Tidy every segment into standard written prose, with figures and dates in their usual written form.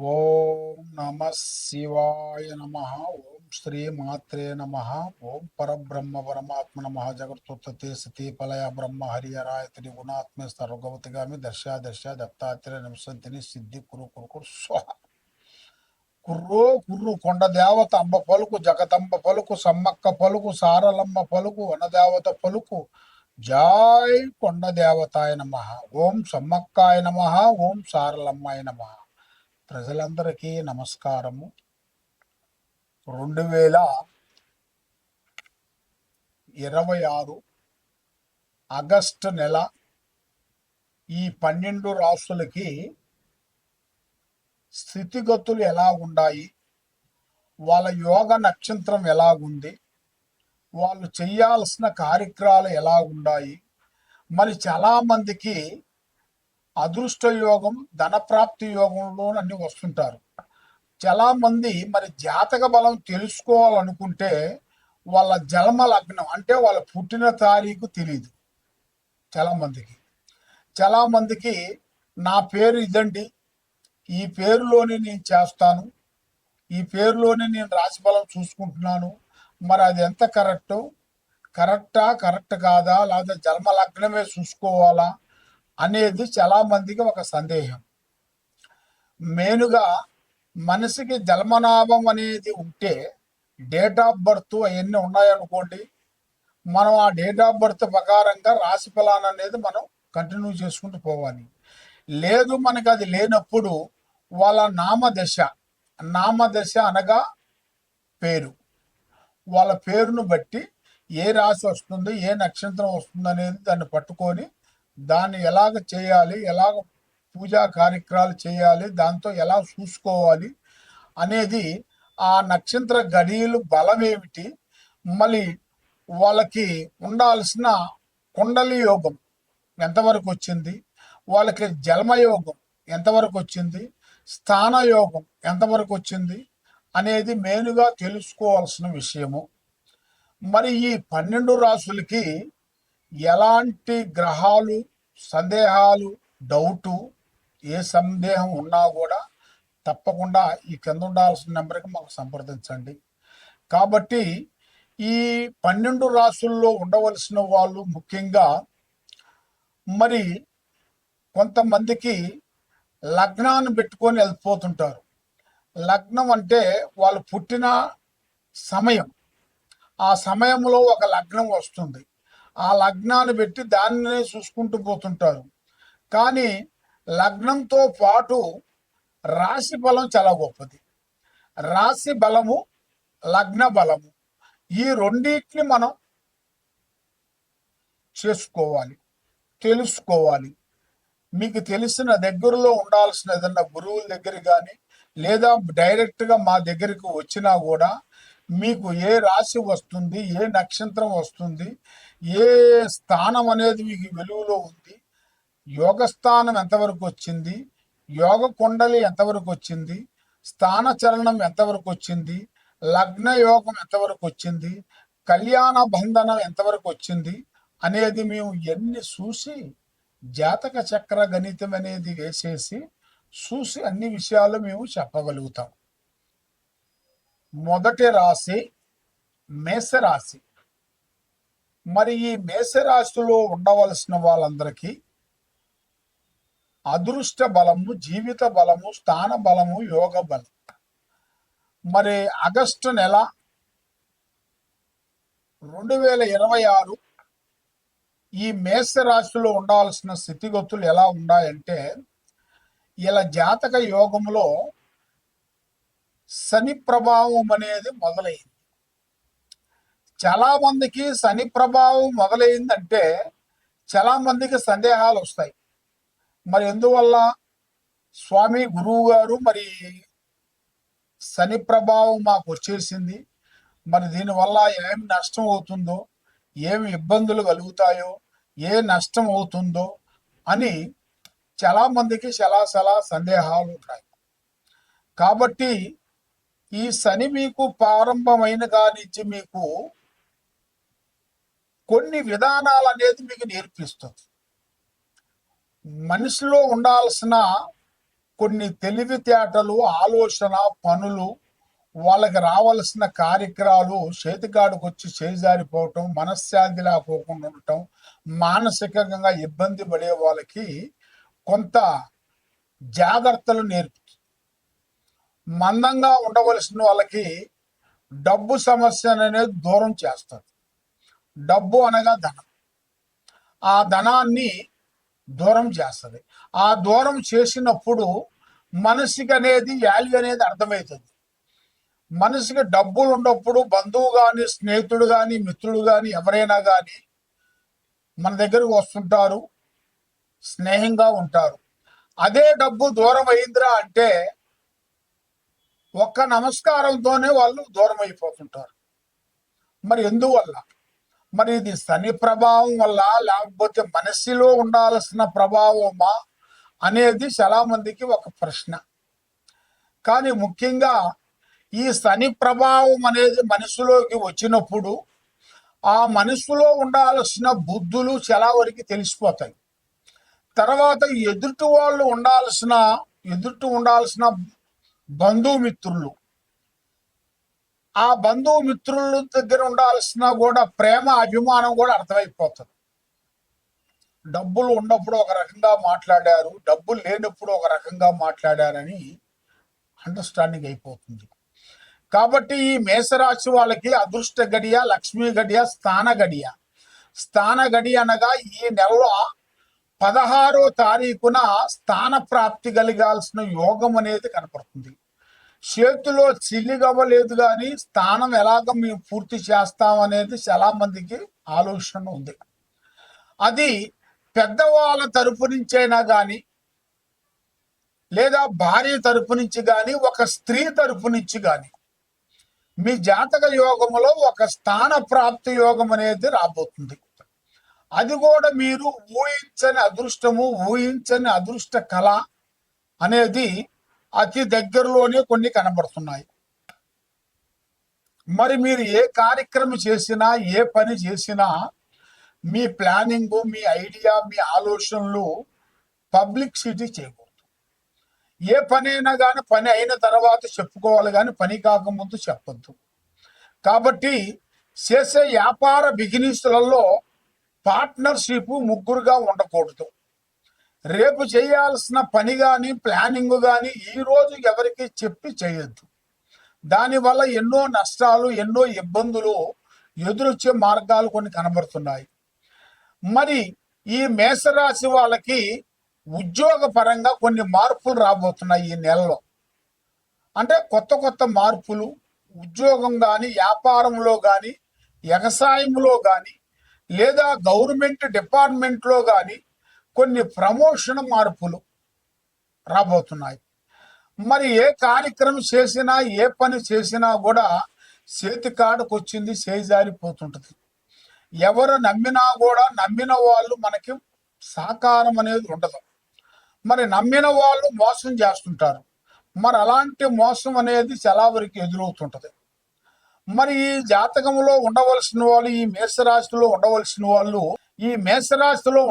ఓం నమ శివాయ నమ. ఓం శ్రీ మాత్రే నమ. ఓం పరబ్రహ్మ పరమాత్మ నమ. జగత్తుత్పత్తి స్థితి ప్రళయ బ్రహ్మ హరియరాయ త్రిగుణాత్మ సర్వగవతిగామి దర్శ దర్శ దత్తాత్రేయ నింసంతిని సిద్ధి కురు కురు కురు స్వాహ. కుర్రో కుర్రు కొండ దేవత అంబ పలుకు, జగదంబ పలుకు, సమ్మక్క పలుకు, సారలమ్మ పలుకు, వనదేవత పలుకు. జాయ్ కొండ దేవతాయ నమ. ఓం సమ్మక్కాయ నమ. ఓం సారలమ్మాయ నమ. ప్రజలందరికీ నమస్కారము. 2026 ఆగస్టు నెల ఈ 12 రాసులకి స్థితిగతులు ఎలా ఉన్నాయి, వాళ్ళ యోగ నక్షత్రం ఎలాగుంది, వాళ్ళు చేయాల్సిన కార్యక్రమాలు ఎలా ఉన్నాయి. మరి చాలామందికి అదృష్ట యోగం, ధనప్రాప్తి యోగంలో అన్ని వస్తుంటారు. చాలామంది మరి జాతక బలం తెలుసుకోవాలనుకుంటే వాళ్ళ జన్మ లగ్నం అంటే వాళ్ళ పుట్టిన తారీఖు తెలియదు చాలామందికి నా పేరు ఇదండి, ఈ పేరులోనే నేను చేస్తాను, ఈ పేరులోనే నేను రాశి బలం చూసుకుంటున్నాను, మరి అది ఎంత కరెక్ట్ కాదా, లేదా జన్మ లగ్నమే చూసుకోవాలా అనేది చాలామందికి ఒక సందేహం. మెయిన్గా మనిషికి జన్మనాభం అనేది ఉంటే డేట్ ఆఫ్ బర్త్ అవన్నీ ఉన్నాయనుకోండి, మనం ఆ డేట్ ఆఫ్ బర్త్ ప్రకారంగా రాశి ఫలాన్ని అనేది మనం కంటిన్యూ చేసుకుంటూ పోవాలి. లేదు మనకి అది లేనప్పుడు వాళ్ళ నామదశ అనగా పేరు, వాళ్ళ పేరును బట్టి ఏ రాశి వస్తుంది, ఏ నక్షత్రం వస్తుంది అనేది దాన్ని పట్టుకొని దాన్ని ఎలాగ చేయాలి, ఎలాగ పూజా కార్యక్రమాలు చేయాలి, దాంతో ఎలా చూసుకోవాలి అనేది, ఆ నక్షత్ర గడియలు బలం ఏమిటి, మళ్ళీ వాళ్ళకి ఉండాల్సిన కుండలి యోగం ఎంతవరకు వచ్చింది, వాళ్ళకి జన్మయోగం ఎంతవరకు వచ్చింది, స్థాన యోగం ఎంతవరకు వచ్చింది అనేది మెయిన్గా తెలుసుకోవాల్సిన విషయము. మరి ఈ 12 రాసులకి ఎలాంటి గ్రహాలు, సందేహాలు, డౌటు, ఏ సందేహం ఉన్నా కూడా తప్పకుండా ఈ కింద ఉండాల్సిన నెంబర్కి మాకు సంప్రదించండి. కాబట్టి ఈ 12 రాసుల్లో ఉండవలసిన వాళ్ళు ముఖ్యంగా మరి కొంతమందికి లగ్నాన్ని పెట్టుకొని వెళ్ళిపోతుంటారు. లగ్నం అంటే వాళ్ళు పుట్టిన సమయం, ఆ సమయంలో ఒక లగ్నం వస్తుంది, ఆ లగ్నాన్ని పెట్టి దాన్నే చూసుకుంటూ పోతుంటారు. కానీ లగ్నంతో పాటు రాశి బలం చాలా గొప్పది. రాశి బలము, లగ్న బలము, ఈ రెండింటిని మనం చేసుకోవాలి, తెలుసుకోవాలి. మీకు తెలిసిన దగ్గరలో ఉండాల్సిన ఏదన్నా గురువుల దగ్గర కానీ లేదా డైరెక్ట్గా మా దగ్గరికి వచ్చినా కూడా మీకు ఏ రాశి వస్తుంది, ఏ నక్షత్రం వస్తుంది, ఏ స్థానం అనేది మీకు వెలుగులో ఉంది, యోగ స్థానం ఎంతవరకు వచ్చింది, యోగ కుండలి ఎంతవరకు వచ్చింది, స్థాన చలనం ఎంతవరకు వచ్చింది, లగ్న యోగం ఎంతవరకు వచ్చింది, కళ్యాణ బంధనం ఎంతవరకు వచ్చింది అనేది మేము ఎన్ని చూసి జాతక చక్ర గణితం అనేది వేసేసి చూసి అన్ని విషయాలు మేము చెప్పగలుగుతాం. మొదటి రాశి మేషరాశి. మరి ఈ మేషరాశిలో ఉండవలసిన వాళ్ళందరికీ అదృష్ట బలము, జీవిత బలము, స్థాన బలము, యోగ బలం. మరి ఆగస్టు నెల 2026 ఈ మేషరాశిలో ఉండాల్సిన స్థితిగతులు ఎలా ఉన్నాయంటే, ఇలా జాతక యోగంలో శని ప్రభావం అనేది మొదలైంది. చాలా మందికి శని ప్రభావం మొదలైందంటే చాలా మందికి సందేహాలు వస్తాయి. మరి ఎందువల్ల స్వామి గురువు గారు మరి శని ప్రభావం మాకు వచ్చేసింది, మరి దీనివల్ల ఏమి నష్టం అవుతుందో, ఏమి ఇబ్బందులు కలుగుతాయో, ఏ నష్టం అవుతుందో అని చాలా మందికి చాలా సందేహాలు ఉంటాయి. కాబట్టి ఈ శని మీకు ప్రారంభమైన కానించి మీకు కొన్ని విధానాలు అనేది మీకు నేర్పిస్తుంది. మనిషిలో ఉండాల్సిన కొన్ని తెలివితేటలు, ఆలోచన, పనులు, వాళ్ళకి రావాల్సిన కార్యక్రమాలు చేతికాడికి వచ్చి చేజారిపోవటం, మనశ్శాంతి లేకోకుండా ఉండటం, మానసికంగా ఇబ్బంది పడే వాళ్ళకి కొంత జాగ్రత్తలు నేర్పుతుంది. మందంగా ఉండవలసిన వాళ్ళకి డబ్బు సమస్య అనేది దూరం చేస్తుంది. డబ్బు అనగా ధనం. ఆ ధనాన్ని దూరం చేస్తుంది. ఆ దూరం చేసినప్పుడు మనిషికి అనేది వాల్యూ అనేది అర్థమవుతుంది. మనిషికి డబ్బులు ఉన్నప్పుడు బంధువు కానీ, స్నేహితుడు కానీ, మిత్రుడు కానీ, ఎవరైనా కానీ మన దగ్గరకు వస్తుంటారు, స్నేహంగా ఉంటారు. అదే డబ్బు దూరం అయిందిరా అంటే ఒక్క నమస్కారంతోనే వాళ్ళు దూరం అయిపోతుంటారు. మరి ఎందువల్ల? మరి ఇది శని ప్రభావం వల్ల, లేకపోతే మనస్సులో ఉండాల్సిన ప్రభావమా అనేది చాలా మందికి ఒక ప్రశ్న. కానీ ముఖ్యంగా ఈ శని ప్రభావం అనేది మనసులోకి వచ్చినప్పుడు ఆ మనసులో ఉండాల్సిన బుద్ధులు చాలా వరకు తెలిసిపోతాయి. తర్వాత ఎదుటి ఉండాల్సిన బంధుమిత్రులు, ఆ బంధుమిత్రుల దగ్గర ఉండాల్సిన కూడా ప్రేమ, అభిమానం కూడా అర్థమైపోతుంది. డబ్బులు ఉన్నప్పుడు ఒక రకంగా మాట్లాడారు, డబ్బులు లేనప్పుడు ఒక రకంగా మాట్లాడారని అండర్స్టాండింగ్ అయిపోతుంది. కాబట్టి ఈ మేషరాశి వాళ్ళకి అదృష్ట గడియ, లక్ష్మీ గడియ, స్థాన గడియ అనగా ఈ నెలలో 16వ తారీఖున స్థాన ప్రాప్తి కలిగాల్సిన యోగం అనేది కనపడుతుంది. చేతిలో చిల్లిగవ్వలేదు కానీ స్థానం ఎలాగ మేము పూర్తి చేస్తాం అనేది చాలా మందికి ఆలోచన ఉంది. అది పెద్దవాళ్ళ తరపు నుంచైనా కానీ, లేదా భార్య తరపు నుంచి కానీ, ఒక స్త్రీ తరపు నుంచి కానీ మీ జాతక యోగములో ఒక స్థాన ప్రాప్తి యోగం అనేది రాబోతుంది. అది కూడా మీరు ఊహించని అదృష్టము, ఊహించని అదృష్ట కళ అనేది అతి దగ్గరలోనే కొన్ని కనబడుతున్నాయి. మరి మీరు ఏ కార్యక్రమం చేసినా, ఏ పని చేసినా మీ ప్లానింగ్, మీ ఐడియా, మీ ఆలోచనలు పబ్లిసిటీ చేయకూడదు. ఏ పని అయినా కానీ పని అయిన తర్వాత చెప్పుకోవాలి కానీ పని కాకముందు చెప్పద్దు. కాబట్టి చేసే వ్యాపార బిజినెస్లలో పార్ట్నర్షిప్ ముగ్గురుగా ఉండకూడదు. రేపు చేయాల్సిన పని కానీ, ప్లానింగ్ కానీ ఈరోజు ఎవరికి చెప్పి చేయొద్దు. దానివల్ల ఎన్నో నష్టాలు, ఎన్నో ఇబ్బందులు ఎదురొచ్చే మార్గాలు కొన్ని కనబడుతున్నాయి. మరి ఈ మేషరాశి వాళ్ళకి ఉద్యోగ పరంగా కొన్ని మార్పులు రాబోతున్నాయి ఈ నెలలో. అంటే కొత్త మార్పులు ఉద్యోగం కానీ, వ్యాపారంలో కానీ, వ్యవసాయంలో కానీ, లేదా గవర్నమెంట్ డిపార్ట్మెంట్లో కానీ కొన్ని ప్రమోషన్ మార్పులు రాబోతున్నాయి. మరి ఏ కార్యక్రమం చేసినా, ఏ పని చేసినా కూడా చేతి కాడకు వచ్చింది చేజారిపోతుంటుంది. ఎవరు నమ్మినా కూడా నమ్మిన వాళ్ళు మనకి సహకారం అనేది ఉండదు. మరి నమ్మిన వాళ్ళు మోసం చేస్తుంటారు. మరి అలాంటి మోసం అనేది చాలా వరకు ఎదురవుతుంటది. మరి ఈ జాతకంలో ఉండవలసిన వాళ్ళు, ఈ మేషరాశిలో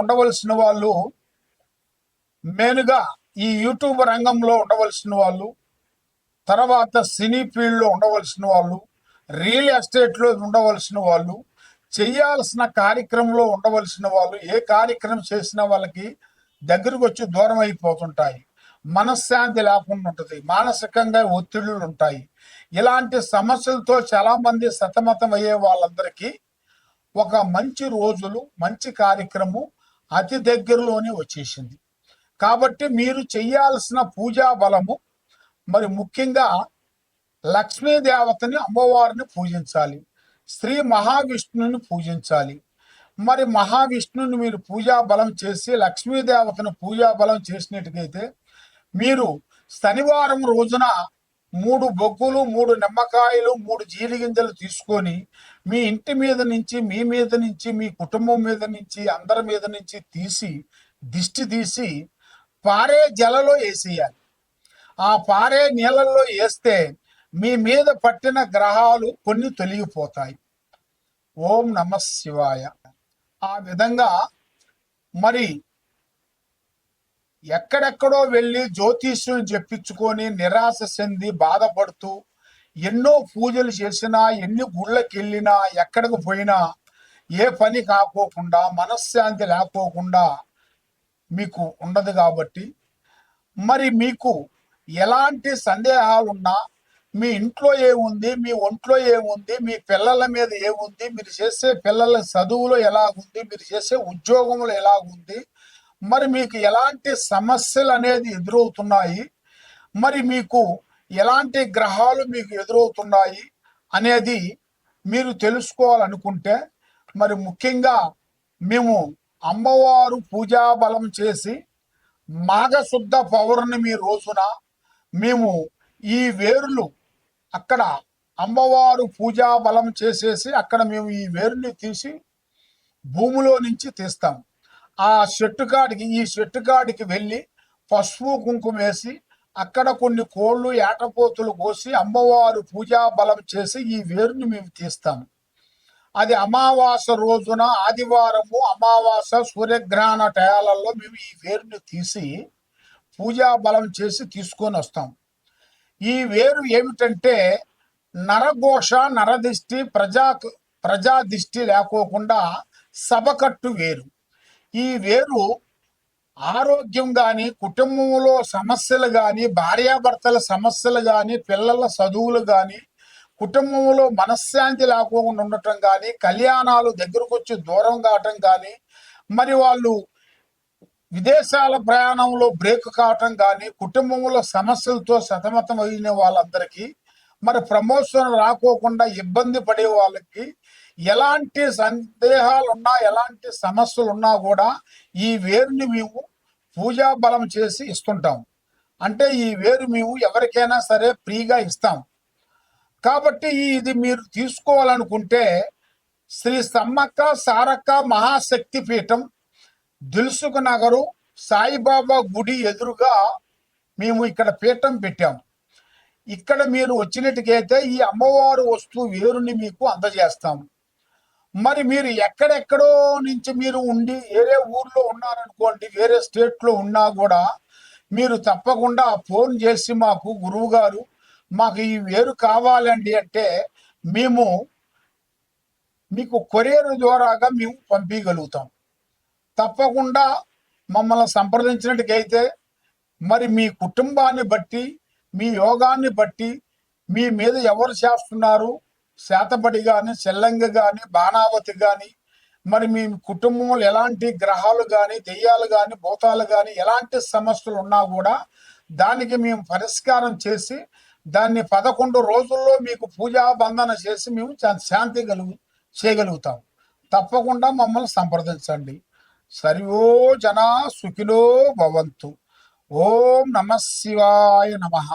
ఉండవలసిన వాళ్ళు మెయిన్గా ఈ యూట్యూబ్ రంగంలో ఉండవలసిన వాళ్ళు, తర్వాత సినీ ఫీల్డ్లో ఉండవలసిన వాళ్ళు, రియల్ ఎస్టేట్లో ఉండవలసిన వాళ్ళు, చేయాల్సిన కార్యక్రమంలో ఉండవలసిన వాళ్ళు, ఏ కార్యక్రమం చేసిన వాళ్ళకి దగ్గరకు వచ్చి దూరం అయిపోతుంటాయి. మనశ్శాంతి లేకుండా ఉంటుంది, మానసికంగా ఒత్తిళ్లు ఉంటాయి. ఇలాంటి సమస్యలతో చాలా మంది సతమతం అయ్యే వాళ్ళందరికీ ఒక మంచి రోజులు, మంచి కార్యక్రమం అతి దగ్గరలోనే వచ్చేసింది. కాబట్టి మీరు చేయాల్సిన పూజా బలము, మరి ముఖ్యంగా లక్ష్మీదేవతని, అమ్మవారిని పూజించాలి, శ్రీ మహావిష్ణుని పూజించాలి. మరి మహావిష్ణుని మీరు పూజా బలం చేసి లక్ష్మీదేవతను పూజా బలం చేసినట్టుగైతే మీరు శనివారం రోజున 3 బొగ్గులు, 3 నిమ్మకాయలు, 3 జీలిగింజలు తీసుకొని మీ ఇంటి మీద నుంచి, మీ మీద నుంచి, మీ కుటుంబం మీద నుంచి, అందరి మీద నుంచి దిష్టి తీసి పారే జలలో వేసేయాలి. ఆ పారే నీళ్ళల్లో వేస్తే మీ మీద పట్టిన గ్రహాలు కొన్ని తొలగిపోతాయి. ఓం నమః శివాయ. ఆ విధంగా మరి ఎక్కడెక్కడో వెళ్ళి జ్యోతిష్యం చెప్పించుకొని నిరాశ చెంది బాధపడుతూ ఎన్నో పూజలు చేసినా, ఎన్ని గుళ్ళకి వెళ్ళినా, ఎక్కడికి పోయినా ఏ పని కాకోకుండా, మనశ్శాంతి లేకోకుండా మీకు ఉండదు. కాబట్టి మరి మీకు ఎలాంటి సందేహాలున్నా, మీ ఇంట్లో ఏముంది, మీ ఒంట్లో ఏముంది, మీ పిల్లల మీద ఏముంది, మీరు చేసే పిల్లల చదువులో ఎలాగుంది, మీరు చేసే ఉద్యోగంలో ఎలాగుంది, మరి మీకు ఎలాంటి సమస్యలు అనేది ఎదురవుతున్నాయి, మరి మీకు ఎలాంటి గ్రహాలు మీకు ఎదురవుతున్నాయి అనేది మీరు తెలుసుకోవాలనుకుంటే, మరి ముఖ్యంగా మేము అమ్మవారు పూజా బలం చేసి మాఘశుద్ధ పౌర్ణమి రోజున మేము ఈ వేరులు అక్కడ అమ్మవారు పూజా బలం చేసేసి అక్కడ మేము ఈ వేరుని తీసి భూమిలో నుంచి తీస్తాం. ఆ ఈ చెట్టు కాడికి వెళ్ళి పసుపు కుంకుమ వేసి అక్కడ కొన్ని కోళ్ళు ఏటపోతులు కోసి అమ్మవారు పూజా బలం చేసి ఈ వేరుని మేము తీస్తాం. అది అమావాస రోజున ఆదివారము అమావాస సూర్యగ్రహణ టయాలలో మేము ఈ వేరుని తీసి పూజా బలం చేసి తీసుకొని వస్తాం. ఈ వేరు ఏమిటంటే నరఘోష, నరదిష్టి, ప్రజా దిష్టి లేకోకుండా సభకట్టు వేరు. ఈ వేరు ఆరోగ్యం కానీ, కుటుంబంలో సమస్యలు కానీ, భార్యాభర్తల సమస్యలు కానీ, పిల్లల చదువులు కానీ, కుటుంబంలో మనశ్శాంతి లేకోకుండా ఉండటం కానీ, కళ్యాణాలు దగ్గరకు వచ్చి దూరం కావటం కానీ, మరి వాళ్ళు విదేశాల ప్రయాణంలో బ్రేక్ కావటం కానీ, కుటుంబంలో సమస్యలతో సతమతం అయిన వాళ్ళందరికీ, మరి ప్రమోషన్ రాకోకుండా ఇబ్బంది పడే వాళ్ళకి, ఎలాంటి సందేహాలున్నా, ఎలాంటి సమస్యలు ఉన్నా కూడా ఈ వేరుని మేము పూజా బలం చేసి ఇస్తుంటాం. అంటే ఈ వేరు మేము ఎవరికైనా సరే ఫ్రీగా ఇస్తాం. కాబట్టి ఇది మీరు తీసుకోవాలనుకుంటే శ్రీ సమ్మక్క సారక్క మహాశక్తి పీఠం, దిల్సుఖ్ నగరు, సాయిబాబా గుడి ఎదురుగా మేము ఇక్కడ పీఠం పెట్టాము. ఇక్కడ మీరు వచ్చినట్టుకైతే ఈ అమ్మవారు వస్తువు వేరుని మీకు అందజేస్తాము. మరి మీరు ఎక్కడెక్కడో నుంచి మీరు ఉండి వేరే ఊర్లో ఉన్నారనుకోండి, వేరే స్టేట్లో ఉన్నా కూడా మీరు తప్పకుండా ఫోన్ చేసి మాకు గురువు గారు మాకు ఈ వేరు కావాలండి అంటే మేము మీకు కొరియర్ ద్వారాగా మేము పంపించగలుగుతాం. తప్పకుండా మమ్మల్ని సంప్రదించినట్టుకైతే మరి మీ కుటుంబాన్ని బట్టి, మీ యోగాన్ని బట్టి, మీ మీద ఎవరు చేస్తున్నారు, శాతపడి కానీ, చెల్లంగి కానీ, బాణావతి కానీ, మరి మీ కుటుంబంలో ఎలాంటి గ్రహాలు కానీ, దెయ్యాలు కానీ, భూతాలు కానీ, ఎలాంటి సమస్యలు ఉన్నా కూడా దానికి మేము పరిష్కారం చేసి దాన్ని 11 రోజుల్లో మీకు పూజా బంధన చేసి మేము శాంతి చేయగలుగుతాం. తప్పకుండా మమ్మల్ని సంప్రదించండి. సర్వో జనా సుఖినో భవంతు. ఓం నమ శివాయ నమః.